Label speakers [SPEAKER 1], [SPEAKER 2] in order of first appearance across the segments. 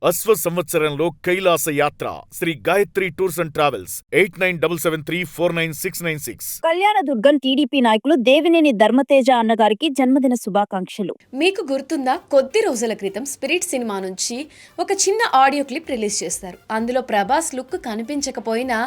[SPEAKER 1] అశ్వ సంవత్సరంలో కైలాస యాత్ర Shri Gayatri tours and travels 8977349696.
[SPEAKER 2] Kalyandurg TDP నాయకులు దేవినేని ధర్మతేజ అన్నగారికి జన్మదిన శుభాకాంక్షలు.
[SPEAKER 3] మీకు గుర్తుందా, కొద్ది రోజుల క్రితం స్పిరిట్ సినిమా నుంచి ఒక చిన్న ఆడియో క్లిప్ రిలీజ్ చేస్తారు. అందులో ప్రభాస్ లుక్ కనిపించకపోయినా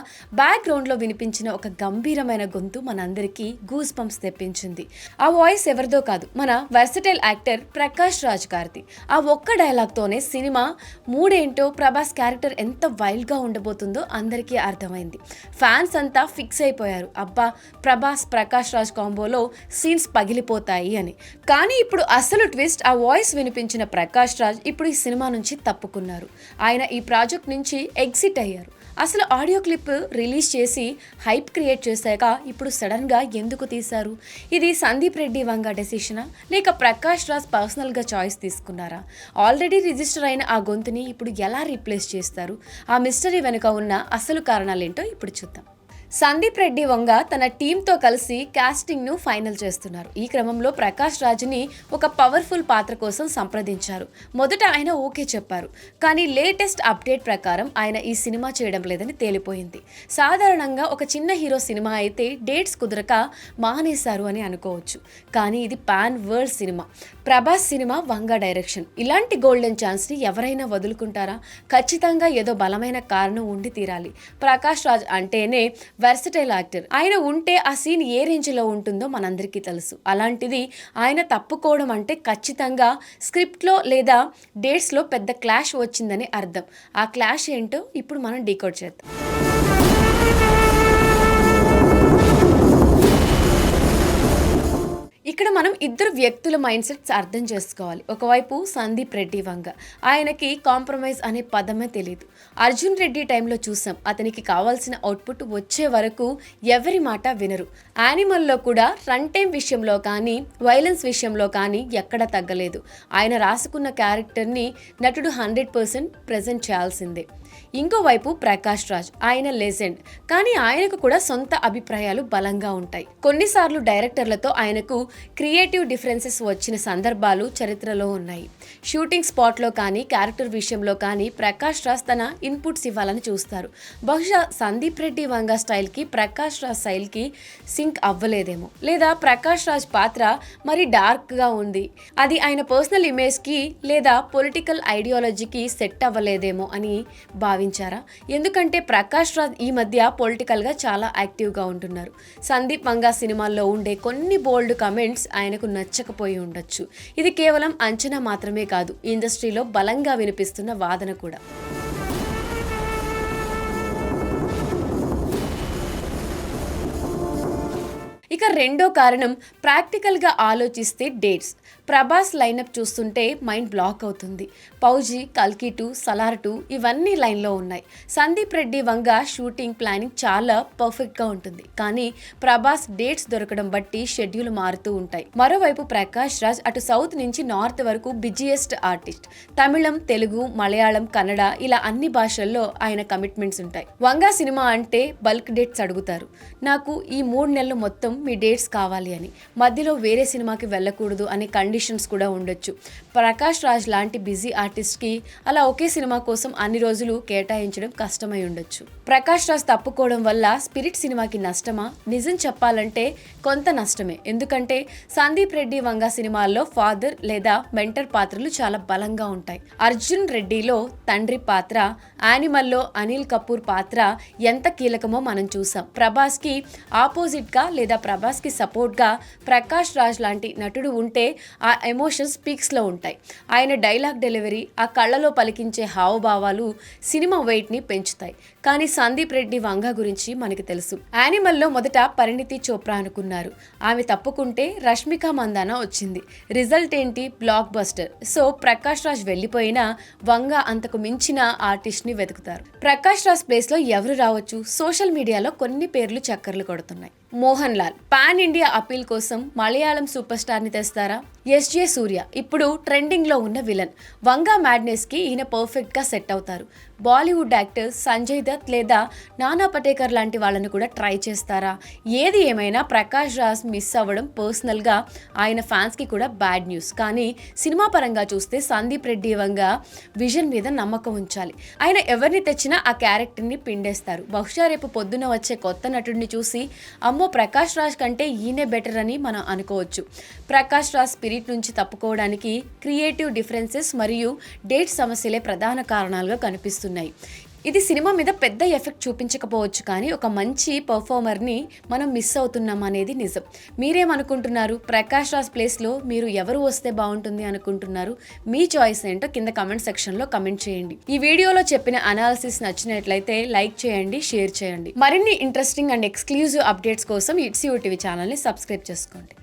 [SPEAKER 3] బ్యాక్గ్రౌండ్ లో వినిపించిన ఒక గంభీరమైన గొంతు మనందరికీ గూస్ బంప్స్ తెప్పించింది. ఆ వాయిస్ ఎవరిదో కాదు, మన వర్సటైల్ యాక్టర్ ప్రకాష్ రాజ్ గారిది. ఆ ఒక్క డైలాగ్ తోనే సినిమా మూడేంటో, ప్రభాస్ క్యారెక్టర్ ఎంత వైల్డ్ గా ఉండబోతుందో అందరికీ అర్థమైంది. ఫ్యాన్స్ అంతా ఫిక్స్ అయిపోయారు, అబ్బా ప్రభాస్ ప్రకాష్ రాజ్ కాంబోలో సీన్స్ పగిలిపోతాయి అని. కానీ ఇప్పుడు అసలు ట్విస్ట్, ఆ వాయిస్ వినిపించిన ప్రకాష్ రాజ్ ఇప్పుడు ఈ సినిమా నుంచి తప్పుకున్నారు. ఆయన ఈ ప్రాజెక్ట్ నుంచి ఎగ్జిట్ అయ్యారు. అసలు ఆడియో క్లిప్ రిలీజ్ చేసి హైప్ క్రియేట్ చేశాక ఇప్పుడు సడన్గా ఎందుకు తీశారు? ఇది సందీప్ రెడ్డి వంగ డెసిషనా, లేక ప్రకాష్ రాజ్ పర్సనల్గా చాయిస్ తీసుకున్నారా? ఆల్రెడీ రిజిస్టర్ అయిన ఆ గొంతుని ఇప్పుడు ఎలా రీప్లేస్ చేస్తారు? ఆ మిస్టరీ వెనుక ఉన్న అసలు కారణాలేంటో ఇప్పుడు చూద్దాం. సందీప్ రెడ్డి వంగ తన టీంతో కలిసి కాస్టింగ్ను ఫైనల్ చేస్తున్నారు. ఈ క్రమంలో ప్రకాష్ రాజ్ని ఒక పవర్ఫుల్ పాత్ర కోసం సంప్రదించారు. మొదట ఆయన ఓకే చెప్పారు, కానీ లేటెస్ట్ అప్డేట్ ప్రకారం ఆయన ఈ సినిమా చేయడం లేదని తేలిపోయింది. సాధారణంగా ఒక చిన్న హీరో సినిమా అయితే డేట్స్ కుదరక మానేశారు అని అనుకోవచ్చు, కానీ ఇది pan world cinema, Prabhas cinema, Vanga direction. ఇలాంటి గోల్డెన్ ఛాన్స్ని ఎవరైనా వదులుకుంటారా? ఖచ్చితంగా ఏదో బలమైన కారణం ఉండి తీరాలి. ప్రకాష్ రాజ్ అంటేనే వెర్సటైల్ యాక్టర్. ఆయన ఉంటే ఆ సీన్ ఏ రేంజ్లో ఉంటుందో మనందరికీ తెలుసు. అలాంటిది ఆయన తప్పుకోవడం అంటే ఖచ్చితంగా స్క్రిప్ట్లో లేదా డేట్స్లో పెద్ద క్లాష్ వచ్చిందని అర్థం. ఆ క్లాష్ ఏంటో ఇప్పుడు మనం డీకోడ్ చేద్దాం. ఇక్కడ మనం ఇద్దరు వ్యక్తుల మైండ్ సెట్స్ అర్థం చేసుకోవాలి. ఒకవైపు సందీప్ రెడ్డి వంగ, ఆయనకి కాంప్రమైజ్ అనే పదమే తెలియదు. అర్జున్ రెడ్డి టైంలో చూసాం, అతనికి కావాల్సిన అవుట్పుట్ వచ్చే వరకు ఎవరి మాట వినరు. యానిమల్లో కూడా రన్ టైం విషయంలో కానీ వైలెన్స్ విషయంలో కానీ ఎక్కడ తగ్గలేదు. ఆయన రాసుకున్న క్యారెక్టర్ని నటుడు 100% ప్రజెంట్ చేయాల్సిందే. ఇంకోవైపు ప్రకాష్ రాజ్, ఆయన లెజెండ్, కానీ ఆయనకు కూడా సొంత అభిప్రాయాలు బలంగా ఉంటాయి. కొన్నిసార్లు డైరెక్టర్లతో ఆయనకు క్రియేటివ్ డిఫరెన్సెస్ వచ్చిన సందర్భాలు చరిత్రలో ఉన్నాయి. షూటింగ్ స్పాట్లో కానీ క్యారెక్టర్ విషయంలో కానీ ప్రకాష్ రాజ్ తన ఇన్పుట్స్ ఇవ్వాలని చూస్తారు. బహుశా సందీప్ రెడ్డి వంగ స్టైల్కి ప్రకాష్ రాజ్ స్టైల్కి సింక్ అవ్వలేదేమో, లేదా ప్రకాష్ రాజ్ పాత్ర మరి డార్క్గా ఉంది, అది ఆయన పర్సనల్ ఇమేజ్కి లేదా పొలిటికల్ ఐడియాలజీకి సెట్ అవ్వలేదేమో అని భావించారా? ఎందుకంటే ప్రకాష్ రాజ్ ఈ మధ్య పొలిటికల్గా చాలా యాక్టివ్గా ఉంటున్నారు. సందీప్ వంగ సినిమాల్లో ఉండే కొన్ని బోల్డ్ కమెంట్స్ ఆయనకు నచ్చకపోయి ఉండొచ్చు. ఇది కేవలం అంచనా మాత్రమే కాదు, ఇండస్ట్రీలో బలంగా వినిపిస్తున్న వాదన కూడా. ఇక రెండో కారణం, ప్రాక్టికల్గా ఆలోచిస్తే డేట్స్. ప్రభాస్ లైనప్ చూస్తుంటే మైండ్ బ్లాక్ అవుతుంది. పౌజీ, కల్కి 2, సలార్ 2 ఇవన్నీ లైన్లో ఉన్నాయి. సందీప్ రెడ్డి వంగ షూటింగ్ ప్లానింగ్ చాలా పర్ఫెక్ట్గా ఉంటుంది, కానీ ప్రభాస్ డేట్స్ దొరకడం బట్టి షెడ్యూల్ మారుతూ ఉంటాయి. మరోవైపు ప్రకాష్ రాజ్ అటు సౌత్ నుంచి నార్త్ వరకు బిజియెస్ట్ ఆర్టిస్ట్. తమిళం, తెలుగు, మలయాళం, కన్నడ ఇలా అన్ని భాషల్లో ఆయన కమిట్మెంట్స్ ఉంటాయి. వంగ సినిమా అంటే బల్క్ డేట్స్ అడుగుతారు. నాకు ఈ 3 నెలలు మొత్తం మీ డేట్స్ కావాలి అని, మధ్యలో వేరే సినిమాకి వెళ్ళకూడదు అనే కండిషన్స్ కూడా ఉండొచ్చు. ప్రకాష్ రాజ్ లాంటి బిజీ ఆర్టిస్ట్కి అలా ఒకే సినిమా కోసం అన్ని రోజులు కేటాయించడం కష్టమై ఉండొచ్చు. ప్రకాష్ రాజ్ తప్పుకోవడం వల్ల స్పిరిట్ సినిమాకి నష్టమా? నిజం చెప్పాలంటే కొంత నష్టమే. ఎందుకంటే సందీప్ రెడ్డి వంగ సినిమాల్లో ఫాదర్ లేదా మెంటర్ పాత్రలు చాలా బలంగా ఉంటాయి. అర్జున్ రెడ్డిలో తండ్రి పాత్ర, యానిమల్లో అనిల్ కపూర్ పాత్ర ఎంత కీలకమో మనం చూసాం. ప్రభాస్కి ఆపోజిట్గా లేదా ప్రభాస్కి సపోర్ట్గా ప్రకాష్ రాజ్ లాంటి నటుడు ఉంటే ఆ ఎమోషన్స్ పీక్స్లో ఉంటాయి. ఆయన డైలాగ్ డెలివరీ, ఆ కళ్ళలో పలికించే హావభావాలు సినిమా వెయిట్ని పెంచుతాయి. కానీ సందీప్ రెడ్డి వంగ గురించి మనకి తెలుసు. యానిమల్లో మొదట పరిణితి చోప్రా అనుకున్నారు, ఆమె తప్పుకుంటే రష్మిక మందాన వచ్చింది. రిజల్ట్ ఏంటి? Block buster. So Prakash Raj వెళ్ళిపోయినా వంగ అంతకు మించిన ఆర్టిస్ట్ని వెతుకుతారు. ప్రకాష్ రాజ్ ప్లేస్లో ఎవరు రావచ్చు? సోషల్ మీడియాలో కొన్ని పేర్లు చక్కర్లు కొడుతున్నాయి. Mohan Lal pan India appeal కోసం మలయాళం సూపర్ స్టార్ని తెస్తారా? ఎస్జే సూర్య ఇప్పుడు ట్రెండింగ్లో ఉన్న విలన్. వంగా మ్యాడ్నెస్కి ఈయన పర్ఫెక్ట్గా సెట్ అవుతారు. బాలీవుడ్ యాక్టర్స్ సంజయ్ దత్ లేదా నానా పటేకర్ లాంటి వాళ్ళని కూడా ట్రై చేస్తారా? ఏది ఏమైనా ప్రకాష్ రాజ్ మిస్ అవ్వడం పర్సనల్గా ఆయన ఫ్యాన్స్కి కూడా బ్యాడ్ న్యూస్. కానీ సినిమా పరంగా చూస్తే సందీప్ రెడ్డి వంగా విజన్ మీద నమ్మకం ఉంచాలి. ఆయన ఎవరిని తెచ్చినా ఆ క్యారెక్టర్ని పిండేస్తారు. బహుశా రేపు పొద్దున వచ్చే కొత్త నటుడిని చూసి అమ్మో ప్రకాష్ రాజ్ కంటే ఈయనే బెటర్ అని మనం అనుకోవచ్చు. ప్రకాష్ రాజ్ స్పిరిట్ నుంచి తప్పుకోవడానికి క్రియేటివ్ డిఫరెన్సెస్ మరియు డేట్ సమస్యలే ప్రధాన కారణాలుగా కనిపిస్తున్నాయి. ఇది సినిమా మీద పెద్ద ఎఫెక్ట్ చూపించకపోవచ్చు, కానీ ఒక మంచి పర్ఫార్మర్ని మనం మిస్ అవుతున్నాం అనేది నిజం. మీరేమనుకుంటున్నారు? ప్రకాష్ రాజ్ ప్లేస్లో మీరు ఎవరు వస్తే బాగుంటుంది అనుకుంటున్నారు? మీ చాయిస్ ఏంటో కింద కమెంట్ సెక్షన్లో కమెంట్ చేయండి. ఈ వీడియోలో చెప్పిన అనాలిసిస్ నచ్చినట్లయితే లైక్ చేయండి, షేర్ చేయండి. మరిన్ని ఇంట్రెస్టింగ్ అండ్ ఎక్స్క్లూజివ్ అప్డేట్స్ కోసం ఇట్స్ టీవీ ఛానల్ని సబ్స్క్రైబ్ చేసుకోండి.